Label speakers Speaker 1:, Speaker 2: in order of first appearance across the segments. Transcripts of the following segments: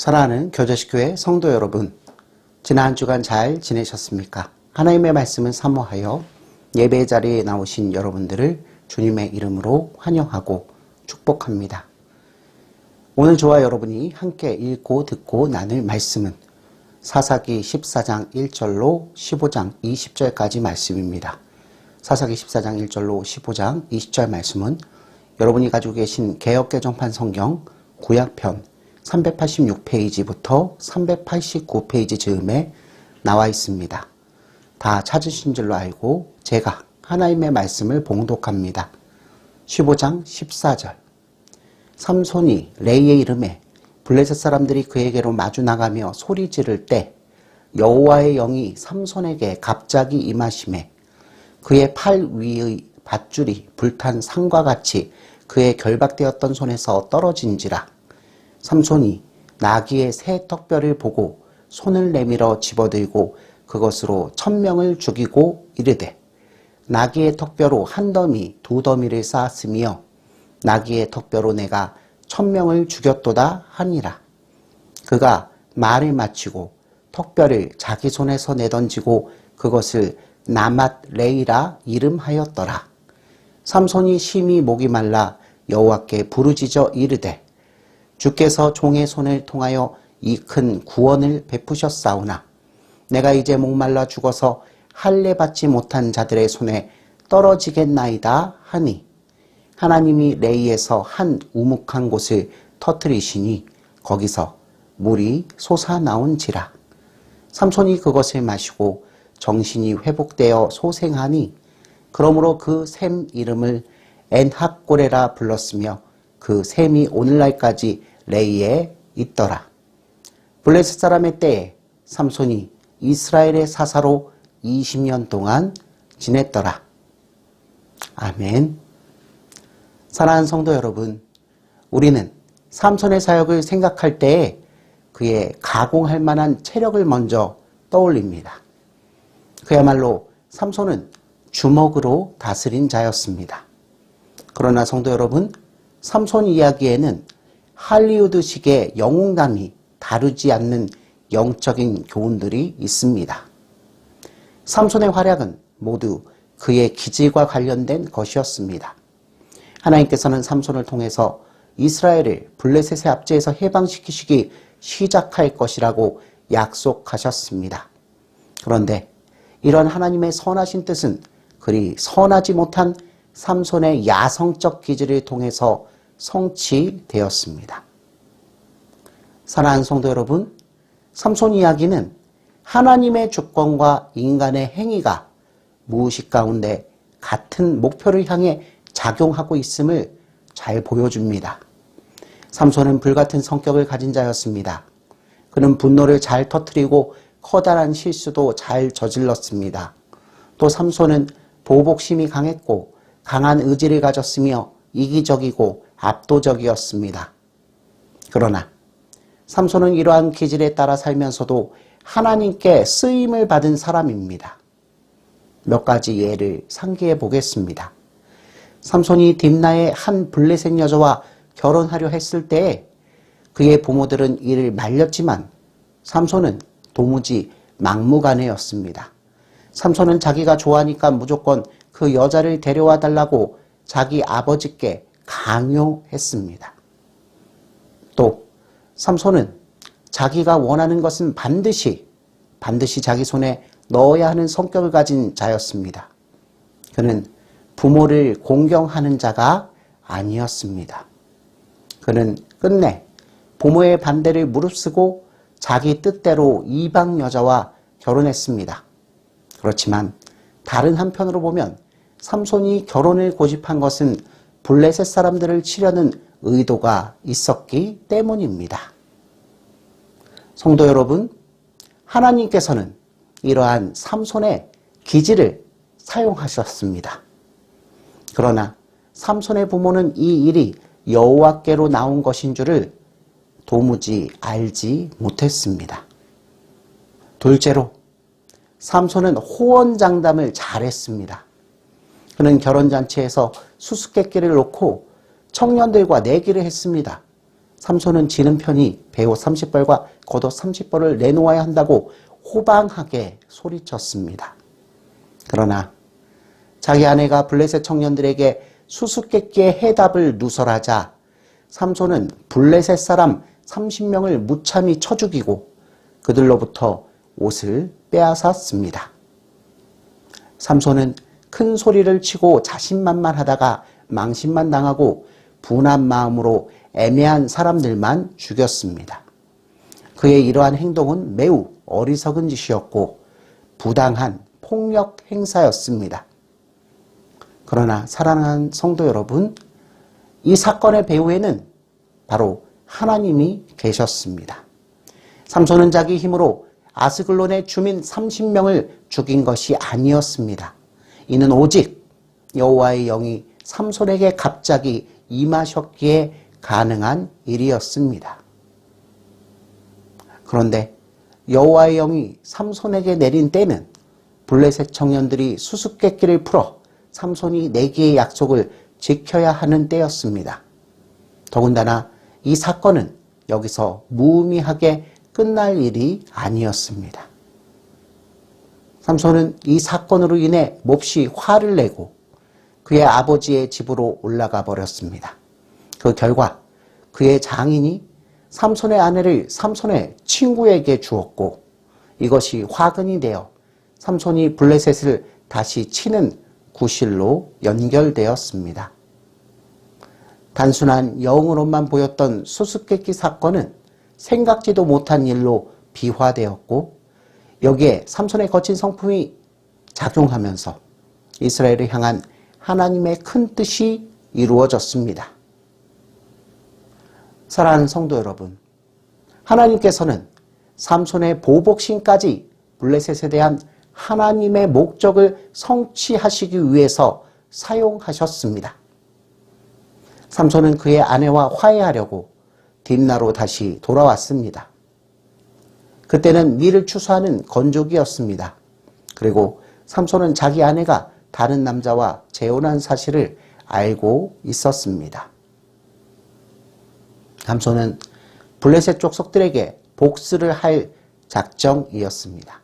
Speaker 1: 사랑하는 교제식교회 성도 여러분, 지난 한 주간 잘 지내셨습니까? 하나님의 말씀을 사모하여 예배 자리에 나오신 여러분들을 주님의 이름으로 환영하고 축복합니다. 오늘 저와 여러분이 함께 읽고 듣고 나눌 말씀은 사사기 14장 1절로 15장 20절까지 말씀입니다. 사사기 14장 1절로 15장 20절 말씀은 여러분이 가지고 계신 개역개정판 성경 구약편 386페이지부터 389페이지 즈음에 나와 있습니다. 다 찾으신 줄로 알고 제가 하나님의 말씀을 봉독합니다. 15장 14절 삼손이 레이의 이름에 블레셋 사람들이 그에게로 마주 나가며 소리 지를 때 여호와의 영이 삼손에게 갑자기 임하심에 그의 팔 위의 밧줄이 불탄 상과 같이 그의 결박되었던 손에서 떨어진지라. 삼손이 나귀의 새 턱뼈를 보고 손을 내밀어 집어들고 그것으로 1000명을 죽이고 이르되 나귀의 턱뼈로 한 더미 두 더미를 쌓았으며 나귀의 턱뼈로 내가 1000명을 죽였도다 하니라. 그가 말을 마치고 턱뼈를 자기 손에서 내던지고 그것을 나맛 레이라 이름하였더라. 삼손이 심히 목이 말라 여호와께 부르짖어 이르되 주께서 종의 손을 통하여 이 큰 구원을 베푸셨사오나 내가 이제 목말라 죽어서 할례 받지 못한 자들의 손에 떨어지겠나이다 하니 하나님이 레이에서 한 우묵한 곳을 터뜨리시니 거기서 물이 솟아나온지라. 삼손이 그것을 마시고 정신이 회복되어 소생하니 그러므로 그 샘 이름을 엔학고레라 불렀으며 그 샘이 오늘날까지 레이에 있더라. 블레셋 사람의 때에 삼손이 이스라엘의 사사로 20년 동안 지냈더라. 아멘. 사랑하는 성도 여러분, 우리는 삼손의 사역을 생각할 때에 그의 가공할 만한 체력을 먼저 떠올립니다. 그야말로 삼손은 주먹으로 다스린 자였습니다. 그러나 성도 여러분, 삼손 이야기에는 할리우드식의 영웅담이 다루지 않는 영적인 교훈들이 있습니다. 삼손의 활약은 모두 그의 기질과 관련된 것이었습니다. 하나님께서는 삼손을 통해서 이스라엘을 블레셋의 압제에서 해방시키시기 시작할 것이라고 약속하셨습니다. 그런데 이런 하나님의 선하신 뜻은 그리 선하지 못한 삼손의 야성적 기질을 통해서 성취되었습니다. 사랑하는 성도 여러분, 삼손 이야기는 하나님의 주권과 인간의 행위가 무의식 가운데 같은 목표를 향해 작용하고 있음을 잘 보여줍니다. 삼손은 불같은 성격을 가진 자였습니다. 그는 분노를 잘 터뜨리고 커다란 실수도 잘 저질렀습니다. 또 삼손은 보복심이 강했고 강한 의지를 가졌으며 이기적이고 압도적이었습니다. 그러나 삼손은 이러한 기질에 따라 살면서도 하나님께 쓰임을 받은 사람입니다. 몇 가지 예를 상기해 보겠습니다. 삼손이 딥나의 한 블레셋 여자와 결혼하려 했을 때에 그의 부모들은 이를 말렸지만 삼손은 도무지 막무가내였습니다. 삼손은 자기가 좋아하니까 무조건 그 여자를 데려와 달라고 자기 아버지께 강요했습니다. 또 삼손은 자기가 원하는 것은 반드시 자기 손에 넣어야 하는 성격을 가진 자였습니다. 그는 부모를 공경하는 자가 아니었습니다. 그는 끝내 부모의 반대를 무릅쓰고 자기 뜻대로 이방 여자와 결혼했습니다. 그렇지만 다른 한편으로 보면 삼손이 결혼을 고집한 것은 블레셋 사람들을 치려는 의도가 있었기 때문입니다. 성도 여러분, 하나님께서는 이러한 삼손의 기질을 사용하셨습니다. 그러나 삼손의 부모는 이 일이 여호와께로 나온 것인 줄을 도무지 알지 못했습니다. 둘째로 삼손은 호언장담을 잘했습니다. 그는 결혼잔치에서 수수께끼를 놓고 청년들과 내기를 했습니다. 삼손은 지는 편이 베옷 30벌과 겉옷 30벌을 내놓아야 한다고 호방하게 소리쳤습니다. 그러나 자기 아내가 블레셋 청년들에게 수수께끼의 해답을 누설하자 삼손은 블레셋 사람 30명을 무참히 쳐 죽이고 그들로부터 옷을 빼앗았습니다. 삼손은 큰 소리를 치고 자신만만하다가 망신만 당하고 분한 마음으로 애매한 사람들만 죽였습니다. 그의 이러한 행동은 매우 어리석은 짓이었고 부당한 폭력 행사였습니다. 그러나 사랑하는 성도 여러분, 이 사건의 배후에는 바로 하나님이 계셨습니다. 삼손은 자기 힘으로 아스글론의 주민 30명을 죽인 것이 아니었습니다. 이는 오직 여호와의 영이 삼손에게 갑자기 임하셨기에 가능한 일이었습니다. 그런데 여호와의 영이 삼손에게 내린 때는 블레셋 청년들이 수수께끼를 풀어 삼손이 내기의 약속을 지켜야 하는 때였습니다. 더군다나 이 사건은 여기서 무의미하게 끝날 일이 아니었습니다. 삼손은 이 사건으로 인해 몹시 화를 내고 그의 아버지의 집으로 올라가 버렸습니다. 그 결과 그의 장인이 삼손의 아내를 삼손의 친구에게 주었고 이것이 화근이 되어 삼손이 블레셋을 다시 치는 구실로 연결되었습니다. 단순한 영으로만 보였던 수수께끼 사건은 생각지도 못한 일로 비화되었고 여기에 삼손의 거친 성품이 작용하면서 이스라엘을 향한 하나님의 큰 뜻이 이루어졌습니다. 사랑하는 성도 여러분, 하나님께서는 삼손의 보복심까지 블레셋에 대한 하나님의 목적을 성취하시기 위해서 사용하셨습니다. 삼손은 그의 아내와 화해하려고 딥나로 다시 돌아왔습니다. 그때는 밀을 추수하는 건조기였습니다. 그리고 삼손은 자기 아내가 다른 남자와 재혼한 사실을 알고 있었습니다. 삼손은 블레셋 족속들에게 복수를 할 작정이었습니다.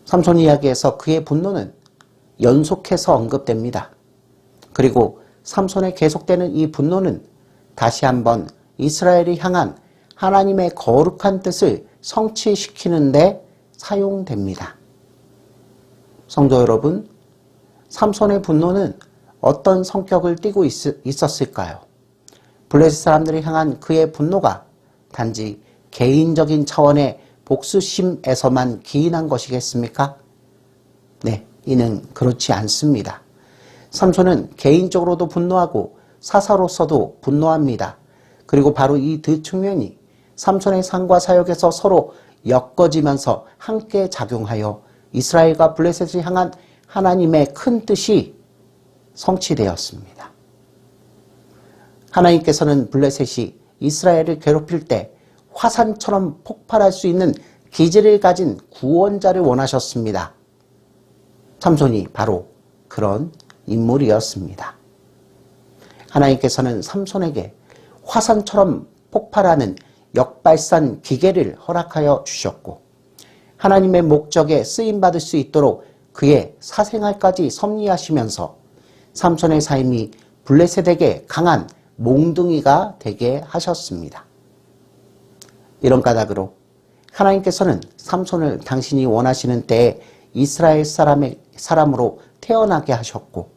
Speaker 1: 삼손 이야기에서 그의 분노는 연속해서 언급됩니다. 그리고 삼손의 계속되는 이 분노는 다시 한번 이스라엘이 향한 하나님의 거룩한 뜻을 성취시키는 데 사용됩니다. 성도 여러분, 삼손의 분노는 어떤 성격을 띠고 있었을까요? 블레셋 사람들이 향한 그의 분노가 단지 개인적인 차원의 복수심에서만 기인한 것이겠습니까? 네, 이는 그렇지 않습니다. 삼손은 개인적으로도 분노하고 사사로서도 분노합니다. 그리고 바로 이 두 측면이 삼손의 상과 사역에서 서로 엮어지면서 함께 작용하여 이스라엘과 블레셋을 향한 하나님의 큰 뜻이 성취되었습니다. 하나님께서는 블레셋이 이스라엘을 괴롭힐 때 화산처럼 폭발할 수 있는 기질을 가진 구원자를 원하셨습니다. 삼손이 바로 그런 인물이었습니다. 하나님께서는 삼손에게 화산처럼 폭발하는 역발산 기계를 허락하여 주셨고 하나님의 목적에 쓰임받을 수 있도록 그의 사생활까지 섭리하시면서 삼손의 삶이 블레셋에게 강한 몽둥이가 되게 하셨습니다. 이런 까닭으로 하나님께서는 삼손을 당신이 원하시는 때에 이스라엘 사람으로 태어나게 하셨고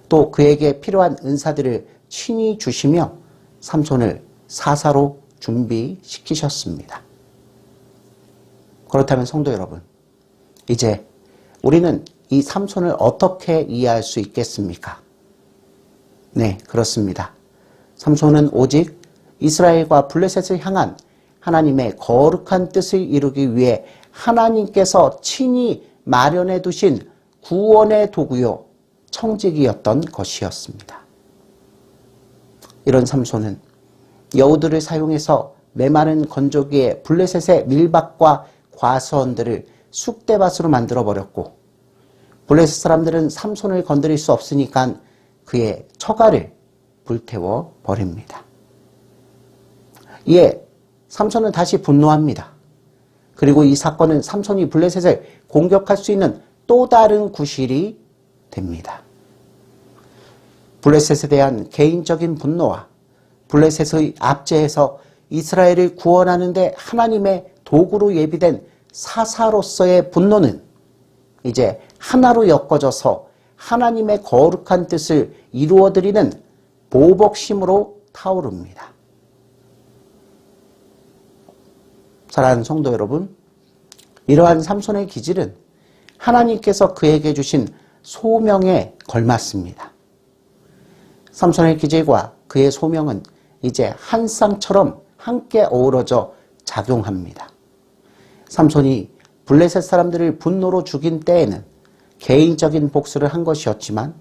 Speaker 1: 또 그에게 필요한 은사들을 친히 주시며 삼손을 사사로 준비시키셨습니다. 그렇다면 성도 여러분, 이제 우리는 이 삼손을 어떻게 이해할 수 있겠습니까? 네, 그렇습니다. 삼손은 오직 이스라엘과 블레셋을 향한 하나님의 거룩한 뜻을 이루기 위해 하나님께서 친히 마련해 두신 구원의 도구요 청지기였던 것이었습니다. 이런 삼손은 여우들을 사용해서 메마른 건조기에 블레셋의 밀밭과 과수원들을 쑥대밭으로 만들어버렸고 블레셋 사람들은 삼손을 건드릴 수 없으니까 그의 처가를 불태워 버립니다. 이에 삼손은 다시 분노합니다. 그리고 이 사건은 삼손이 블레셋을 공격할 수 있는 또 다른 구실이 됩니다. 블레셋에 대한 개인적인 분노와 블레셋의 압제에서 이스라엘을 구원하는 데 하나님의 도구로 예비된 사사로서의 분노는 이제 하나로 엮어져서 하나님의 거룩한 뜻을 이루어드리는 보복심으로 타오릅니다. 사랑하는 성도 여러분, 이러한 삼손의 기질은 하나님께서 그에게 주신 소명에 걸맞습니다. 삼손의 기질과 그의 소명은 이제 한 쌍처럼 함께 어우러져 작용합니다. 삼손이 블레셋 사람들을 분노로 죽인 때에는 개인적인 복수를 한 것이었지만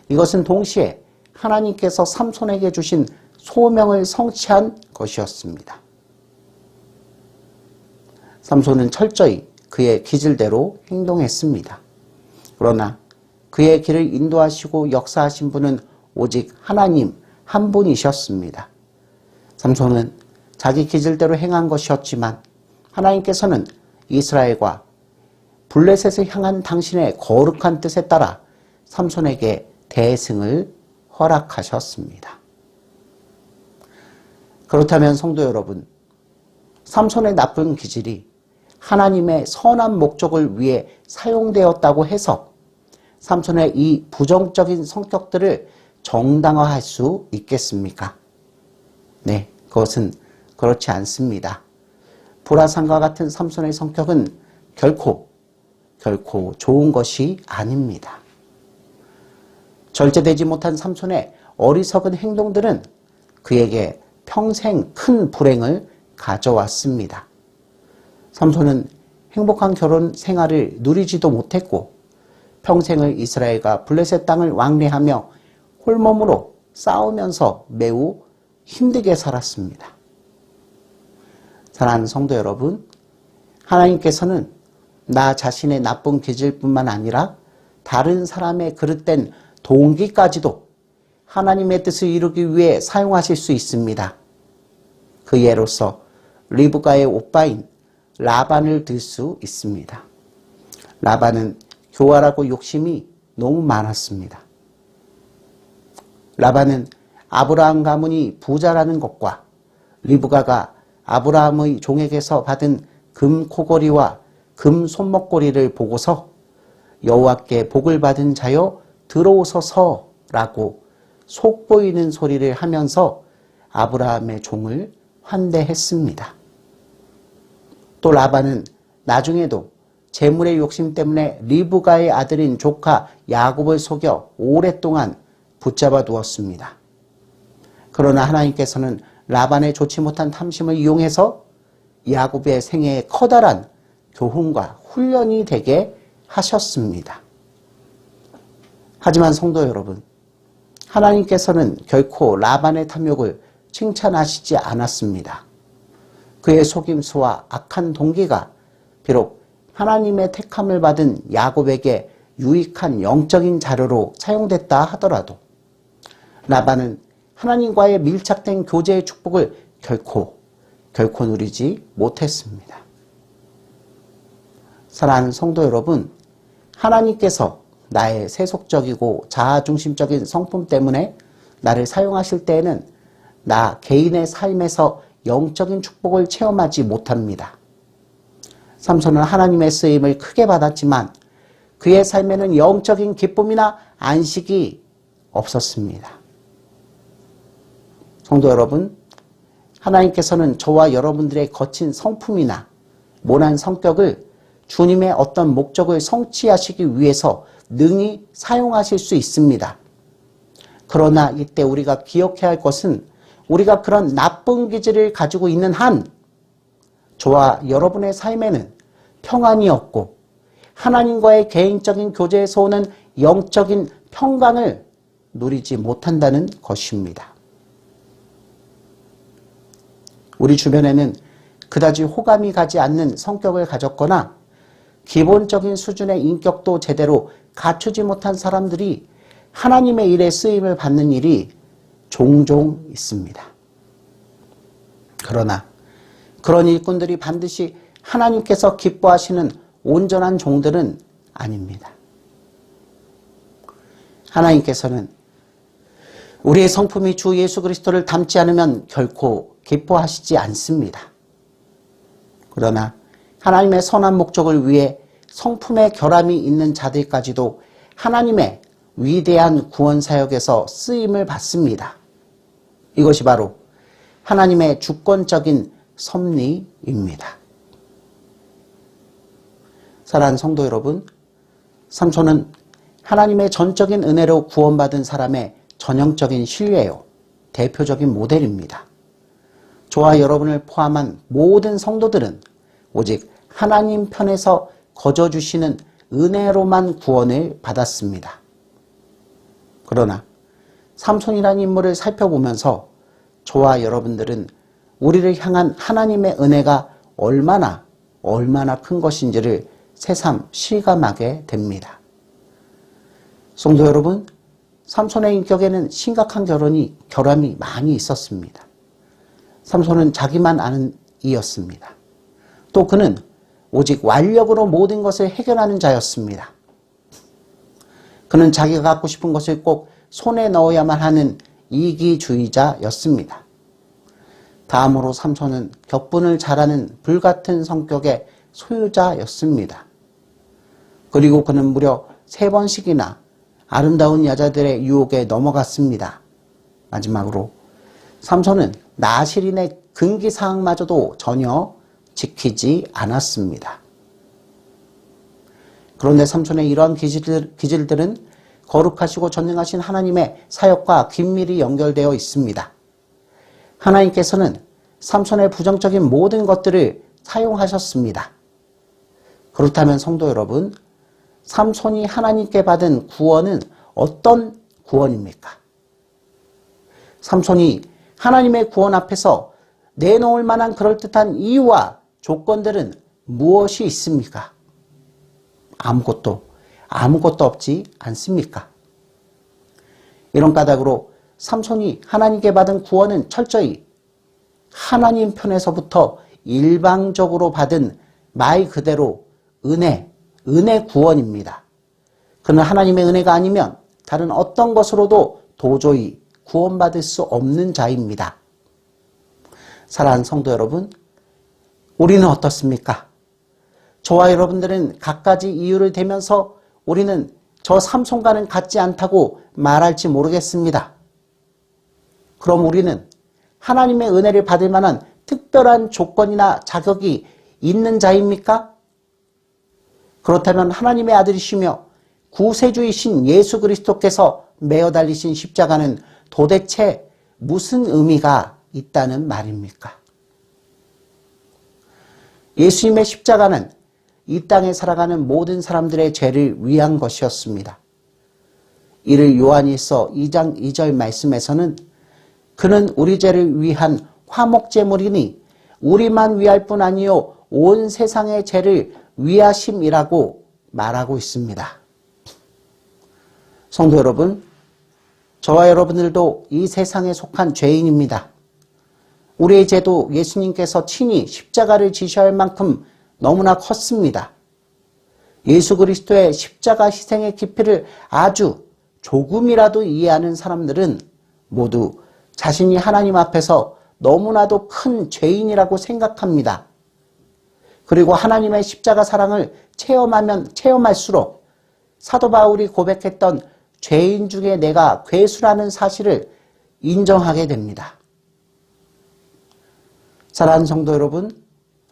Speaker 1: 이것은 동시에 하나님께서 삼손에게 주신 소명을 성취한 것이었습니다. 삼손은 철저히 그의 기질대로 행동했습니다. 그러나 그의 길을 인도하시고 역사하신 분은 오직 하나님 한 분이셨습니다. 삼손은 자기 기질대로 행한 것이었지만 하나님께서는 이스라엘과 블레셋을 향한 당신의 거룩한 뜻에 따라 삼손에게 대승을 허락하셨습니다. 그렇다면 성도 여러분, 삼손의 나쁜 기질이 하나님의 선한 목적을 위해 사용되었다고 해서 삼손의 이 부정적인 성격들을 정당화할 수 있겠습니까? 네, 그것은 그렇지 않습니다. 보라산과 같은 삼손의 성격은 결코 좋은 것이 아닙니다. 절제되지 못한 삼손의 어리석은 행동들은 그에게 평생 큰 불행을 가져왔습니다. 삼손은 행복한 결혼 생활을 누리지도 못했고 평생을 이스라엘과 블레셋 땅을 왕래하며 홀몸으로 싸우면서 매우 힘들게 살았습니다. 사랑하는 성도 여러분, 하나님께서는 나 자신의 나쁜 기질뿐만 아니라 다른 사람의 그릇된 동기까지도 하나님의 뜻을 이루기 위해 사용하실 수 있습니다. 그 예로서 리브가의 오빠인 라반을 들 수 있습니다. 라반은 교활하고 욕심이 너무 많았습니다. 라반은 아브라함 가문이 부자라는 것과 리브가가 아브라함의 종에게서 받은 금 코걸이와 금 손목걸이를 보고서 여호와께 복을 받은 자여 들어오소서라고 속보이는 소리를 하면서 아브라함의 종을 환대했습니다. 또 라반은 나중에도 재물의 욕심 때문에 리브가의 아들인 조카 야곱을 속여 오랫동안 붙잡아 두었습니다. 그러나 하나님께서는 라반의 좋지 못한 탐심을 이용해서 야곱의 생애에 커다란 교훈과 훈련이 되게 하셨습니다. 하지만 성도 여러분, 하나님께서는 결코 라반의 탐욕을 칭찬하시지 않았습니다. 그의 속임수와 악한 동기가 비록 하나님의 택함을 받은 야곱에게 유익한 영적인 자료로 사용됐다 하더라도 라반은 하나님과의 밀착된 교제의 축복을 결코 누리지 못했습니다. 사랑하는 성도 여러분, 하나님께서 나의 세속적이고 자아중심적인 성품 때문에 나를 사용하실 때에는 나 개인의 삶에서 영적인 축복을 체험하지 못합니다. 삼손은 하나님의 쓰임을 크게 받았지만 그의 삶에는 영적인 기쁨이나 안식이 없었습니다. 성도 여러분, 하나님께서는 저와 여러분들의 거친 성품이나 모난 성격을 주님의 어떤 목적을 성취하시기 위해서 능히 사용하실 수 있습니다. 그러나 이때 우리가 기억해야 할 것은 우리가 그런 나쁜 기질을 가지고 있는 한 저와 여러분의 삶에는 평안이 없고 하나님과의 개인적인 교제에서 오는 영적인 평강을 누리지 못한다는 것입니다. 우리 주변에는 그다지 호감이 가지 않는 성격을 가졌거나 기본적인 수준의 인격도 제대로 갖추지 못한 사람들이 하나님의 일에 쓰임을 받는 일이 종종 있습니다. 그러나 그런 일꾼들이 반드시 하나님께서 기뻐하시는 온전한 종들은 아닙니다. 하나님께서는 우리의 성품이 주 예수 그리스도를 닮지 않으면 결코 기뻐하시지 않습니다. 그러나 하나님의 선한 목적을 위해 성품의 결함이 있는 자들까지도 하나님의 위대한 구원 사역에서 쓰임을 받습니다. 이것이 바로 하나님의 주권적인 섭리입니다. 사랑하는 성도 여러분, 삼손은 하나님의 전적인 은혜로 구원받은 사람의 전형적인 신뢰요, 대표적인 모델입니다. 저와 여러분을 포함한 모든 성도들은 오직 하나님 편에서 거저주시는 은혜로만 구원을 받았습니다. 그러나 삼손이라는 인물을 살펴보면서 저와 여러분들은 우리를 향한 하나님의 은혜가 얼마나 큰 것인지를 새삼 실감하게 됩니다. 성도 여러분, 삼손의 인격에는 심각한 결함이 많이 있었습니다. 삼손은 자기만 아는 이였습니다. 또 그는 오직 완력으로 모든 것을 해결하는 자였습니다. 그는 자기가 갖고 싶은 것을 꼭 손에 넣어야만 하는 이기주의자였습니다. 다음으로 삼손은 격분을 잘하는 불같은 성격의 소유자였습니다. 그리고 그는 무려 3번씩이나 아름다운 여자들의 유혹에 넘어갔습니다. 마지막으로 삼손은 나실인의 금기사항마저도 전혀 지키지 않았습니다. 그런데 삼손의 이러한 기질들은 거룩하시고 전능하신 하나님의 사역과 긴밀히 연결되어 있습니다. 하나님께서는 삼손의 부정적인 모든 것들을 사용하셨습니다. 그렇다면 성도 여러분, 삼손이 하나님께 받은 구원은 어떤 구원입니까? 삼손이 하나님의 구원 앞에서 내놓을 만한 그럴듯한 이유와 조건들은 무엇이 있습니까? 아무것도 없지 않습니까? 이런 까닭으로 삼손이 하나님께 받은 구원은 철저히 하나님 편에서부터 일방적으로 받은 말 그대로 은혜 구원입니다. 그는 하나님의 은혜가 아니면 다른 어떤 것으로도 도저히 구원받을 수 없는 자입니다. 사랑하는 성도 여러분, 우리는 어떻습니까? 저와 여러분들은 갖가지 이유를 대면서 우리는 저 삼손과는 같지 않다고 말할지 모르겠습니다. 그럼 우리는 하나님의 은혜를 받을 만한 특별한 조건이나 자격이 있는 자입니까? 그렇다면 하나님의 아들이시며 구세주이신 예수 그리스도께서 매어 달리신 십자가는 도대체 무슨 의미가 있다는 말입니까? 예수님의 십자가는 이 땅에 살아가는 모든 사람들의 죄를 위한 것이었습니다. 이를 요한일서 2장 2절 말씀에서는 그는 우리 죄를 위한 화목제물이니 우리만 위할 뿐 아니요 온 세상의 죄를 위하심이라고 말하고 있습니다. 성도 여러분, 저와 여러분들도 이 세상에 속한 죄인입니다. 우리의 죄도 예수님께서 친히 십자가를 지셔야 할 만큼 너무나 컸습니다. 예수 그리스도의 십자가 희생의 깊이를 아주 조금이라도 이해하는 사람들은 모두 자신이 하나님 앞에서 너무나도 큰 죄인이라고 생각합니다. 그리고 하나님의 십자가 사랑을 체험할수록 사도 바울이 고백했던 죄인 중에 내가 괴수라는 사실을 인정하게 됩니다. 사랑하는 성도 여러분,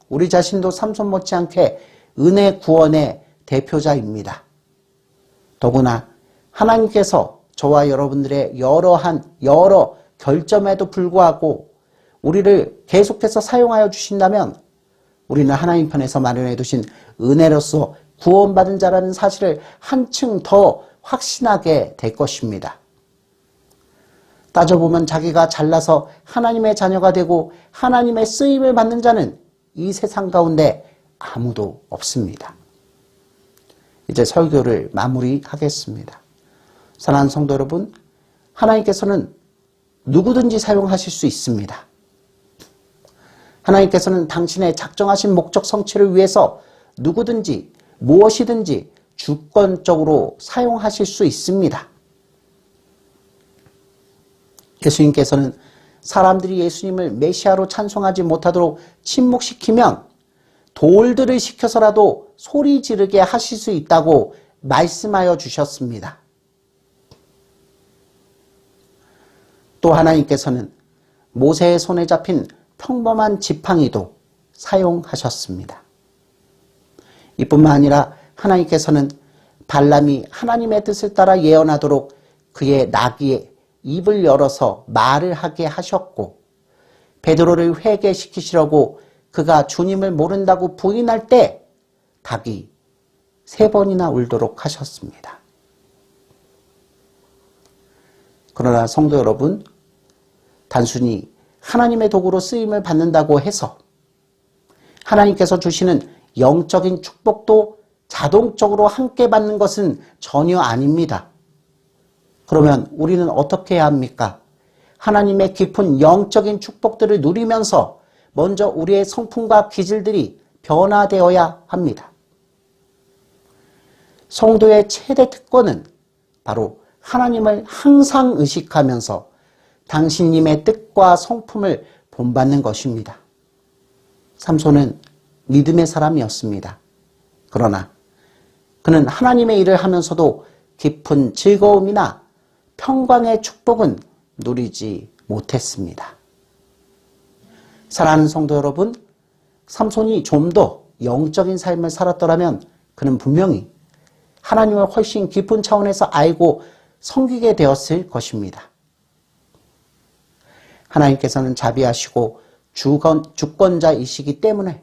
Speaker 1: 우리 자신도 삼손 못지않게 은혜 구원의 대표자입니다. 더구나 하나님께서 저와 여러분들의 여러 결점에도 불구하고 우리를 계속해서 사용하여 주신다면 우리는 하나님 편에서 마련해 두신 은혜로서 구원받은 자라는 사실을 한층 더 확신하게 될 것입니다. 따져보면 자기가 잘나서 하나님의 자녀가 되고 하나님의 쓰임을 받는 자는 이 세상 가운데 아무도 없습니다. 이제 설교를 마무리하겠습니다. 사랑하는 성도 여러분, 하나님께서는 누구든지 사용하실 수 있습니다. 하나님께서는 당신의 작정하신 목적 성취를 위해서 누구든지 무엇이든지 주권적으로 사용하실 수 있습니다. 예수님께서는 사람들이 예수님을 메시아로 찬송하지 못하도록 침묵시키면 돌들을 시켜서라도 소리 지르게 하실 수 있다고 말씀하여 주셨습니다. 또 하나님께서는 모세의 손에 잡힌 평범한 지팡이도 사용하셨습니다. 이뿐만 아니라 하나님께서는 발람이 하나님의 뜻을 따라 예언하도록 그의 나귀의 입을 열어서 말을 하게 하셨고, 베드로를 회개시키시려고 그가 주님을 모른다고 부인할 때 닭이 3번이나 울도록 하셨습니다. 그러나 성도 여러분, 단순히 하나님의 도구로 쓰임을 받는다고 해서 하나님께서 주시는 영적인 축복도 자동적으로 함께 받는 것은 전혀 아닙니다. 그러면 우리는 어떻게 해야 합니까? 하나님의 깊은 영적인 축복들을 누리면서 먼저 우리의 성품과 기질들이 변화되어야 합니다. 성도의 최대 특권은 바로 하나님을 항상 의식하면서 당신님의 뜻과 성품을 본받는 것입니다. 삼손은 믿음의 사람이었습니다. 그러나 그는 하나님의 일을 하면서도 깊은 즐거움이나 평강의 축복은 누리지 못했습니다. 사랑하는 성도 여러분, 삼손이 좀 더 영적인 삶을 살았더라면 그는 분명히 하나님을 훨씬 깊은 차원에서 알고 섬기게 되었을 것입니다. 하나님께서는 자비하시고 주권자이시기 때문에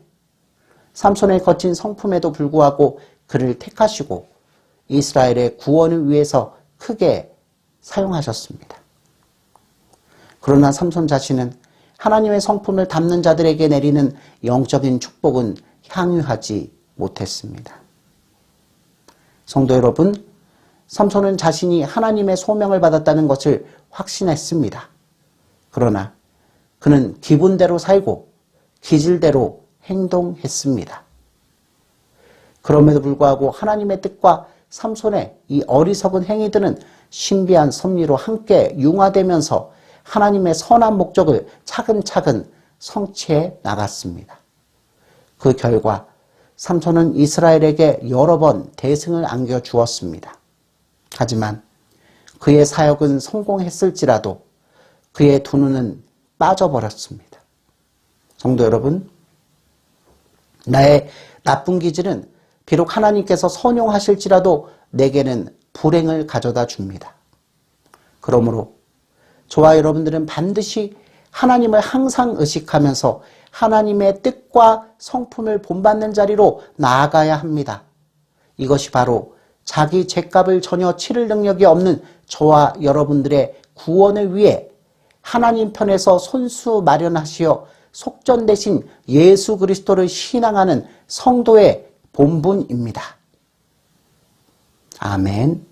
Speaker 1: 삼손의 거친 성품에도 불구하고 그를 택하시고 이스라엘의 구원을 위해서 크게 사용하셨습니다. 그러나 삼손 자신은 하나님의 성품을 담는 자들에게 내리는 영적인 축복은 향유하지 못했습니다. 성도 여러분, 삼손은 자신이 하나님의 소명을 받았다는 것을 확신했습니다. 그러나 그는 기분대로 살고 기질대로 행동했습니다. 그럼에도 불구하고 하나님의 뜻과 삼손의 이 어리석은 행위들은 신비한 섭리로 함께 융화되면서 하나님의 선한 목적을 차근차근 성취해 나갔습니다. 그 결과 삼손은 이스라엘에게 여러 번 대승을 안겨주었습니다. 하지만 그의 사역은 성공했을지라도 그의 두 눈은 빠져버렸습니다. 성도 여러분, 나의 나쁜 기질은 비록 하나님께서 선용하실지라도 내게는 불행을 가져다 줍니다. 그러므로 저와 여러분들은 반드시 하나님을 항상 의식하면서 하나님의 뜻과 성품을 본받는 자리로 나아가야 합니다. 이것이 바로 자기 죗값을 전혀 치를 능력이 없는 저와 여러분들의 구원을 위해 하나님 편에서 손수 마련하시어 속전되신 예수 그리스도를 신앙하는 성도의 본분입니다. 아멘.